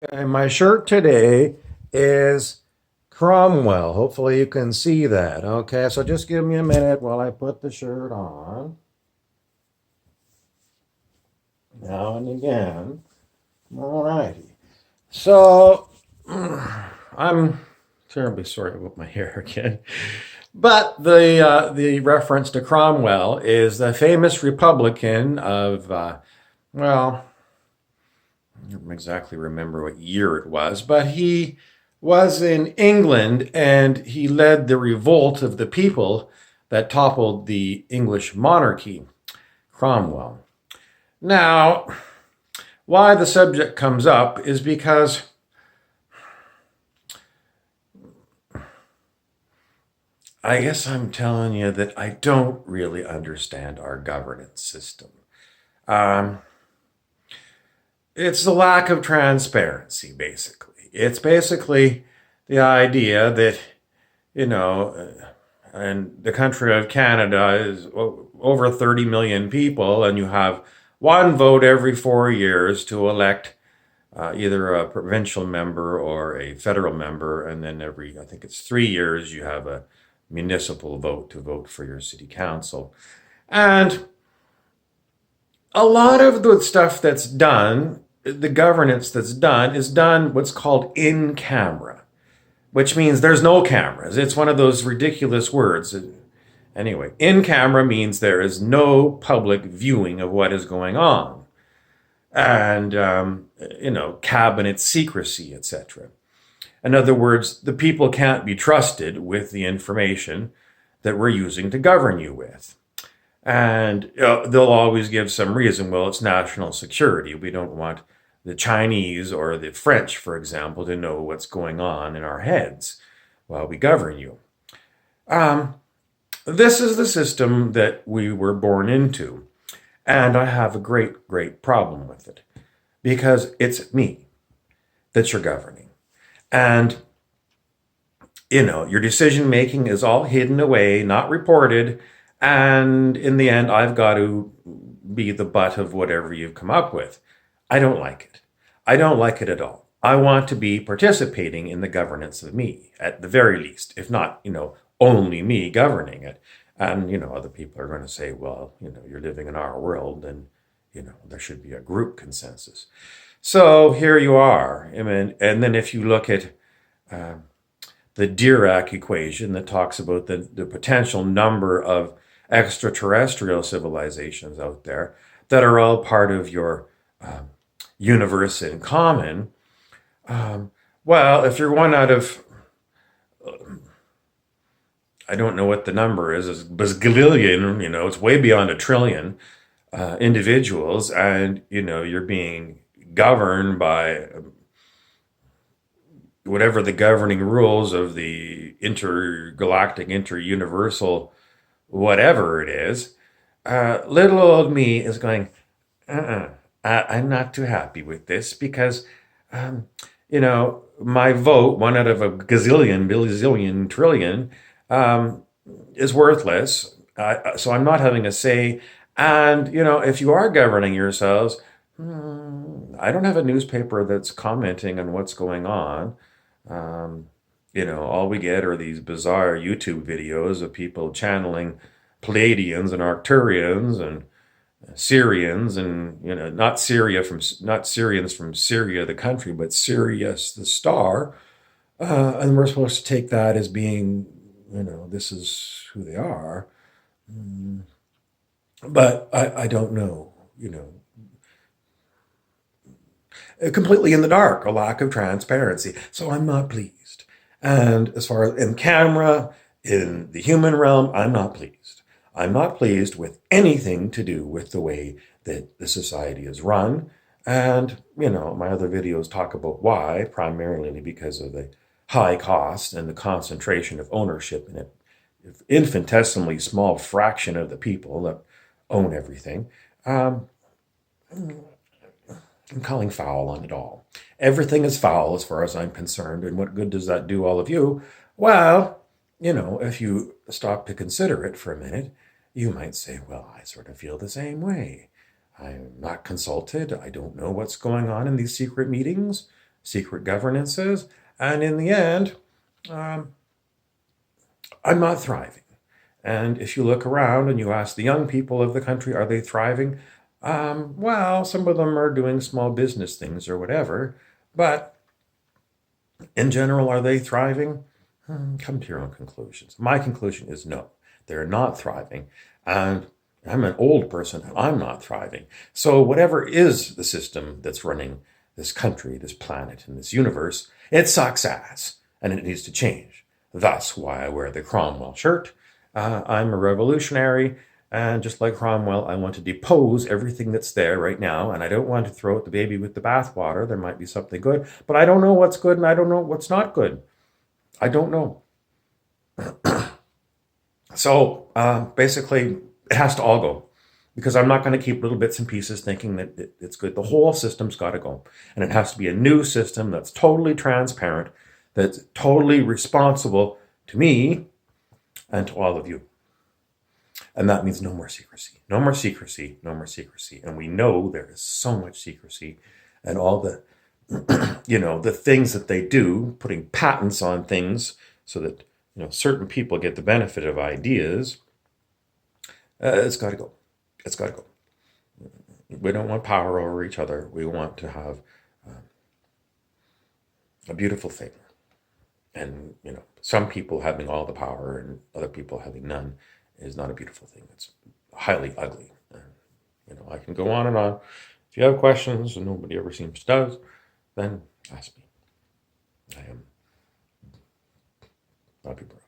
And my shirt today is Cromwell. Hopefully you can see that. Okay, so just give me a minute while I put the shirt on. Now and again. All righty. So I'm terribly sorry about my hair again. But the reference to Cromwell is the famous Republican of well, I don't exactly remember what year it was, but he was in England and he led the revolt of the people that toppled the English monarchy, Cromwell. Now, why the subject comes up is because I guess I'm telling you that I don't really understand our governance system. Um, it's the lack of transparency, basically. It's basically the idea that and the country of Canada is over 30 million people, and you have one vote every 4 years to elect either a provincial member or a federal member, and then every, I think it's 3 years, you have a municipal vote to vote for your city council. And a lot of the stuff that's done, the governance that's done, is done what's called in camera, which means there's no cameras. It's one of those ridiculous words. Anyway, in camera means there is no public viewing of what is going on, and cabinet secrecy, etc. In other words, the people can't be trusted with the information that we're using to govern you with. And they'll always give some reason. Well, it's national security. We don't want the Chinese or the French, for example, to know what's going on in our heads while we govern you. Um, this is the system that we were born into. And I have a great, great problem with it because it's me that you're governing. And, your decision making is all hidden away, not reported. And in the end, I've got to be the butt of whatever you've come up with. I don't like it. I don't like it at all. I want to be participating in the governance of me, at the very least, if not, only me governing it. And, other people are going to say, well, you're living in our world and, there should be a group consensus. So here you are. I mean, and then if you look at uh, the Dirac equation that talks about the potential number of extraterrestrial civilizations out there that are all part of your um, universe in common. Um, well, if you're one out of, I don't know what the number is bazillion, it's way beyond a trillion individuals, and, you're being governed by whatever the governing rules of the intergalactic, interuniversal, whatever it is, little old me is going, uh-uh, I'm not too happy with this because, my vote, one out of a gazillion, billion, trillion, um, is worthless. So I'm not having a say. And, if you are governing yourselves, I don't have a newspaper that's commenting on what's going on. Um, all we get are these bizarre YouTube videos of people channeling Pleiadians and Arcturians and Syrians, and not Syrians from Syria the country, but Sirius the star, and we're supposed to take that as being, this is who they are. Mm, But I don't know, completely in the dark, a lack of transparency. So I'm not pleased. And as far as in camera, in the human realm, I'm not pleased. I'm not pleased with anything to do with the way that the society is run. And, my other videos talk about why, primarily because of the high cost and the concentration of ownership in an infinitesimally small fraction of the people that own everything. Um, I'm calling foul on it all. Everything is foul as far as I'm concerned. And what good does that do all of you? Well, if you stop to consider it for a minute, you might say, well, I sort of feel the same way. I'm not consulted. I don't know what's going on in these secret meetings. secret governances. And in the end, I'm not thriving. And if you look around and you ask the young people of the country, are they thriving? Well, some of them are doing small business things or whatever. But in general, are they thriving? Come to your own conclusions. My conclusion is no, they're not thriving. And I'm an old person and I'm not thriving. So, whatever is the system that's running this country, this planet, and this universe, it sucks ass and it needs to change. That's why I wear the Cromwell shirt. I'm a revolutionary. And just like Cromwell, I want to depose everything that's there right now. And I don't want to throw out the baby with the bathwater. There might be something good, but I don't know what's good and I don't know what's not good. I don't know. So basically, it has to all go because I'm not going to keep little bits and pieces thinking that it's good. The whole system's got to go. And it has to be a new system that's totally transparent, that's totally responsible to me and to all of you. And that means no more secrecy, no more secrecy, no more secrecy. And we know there is so much secrecy and all the, the things that they do, putting patents on things so that, certain people get the benefit of ideas. It's got to go. It's got to go. We don't want power over each other. We want to have a beautiful thing. And, some people having all the power and other people having none is not a beautiful thing. It's highly ugly. And, I can go on and on. If you have questions, and nobody ever seems to does, then ask me. I'll be brought.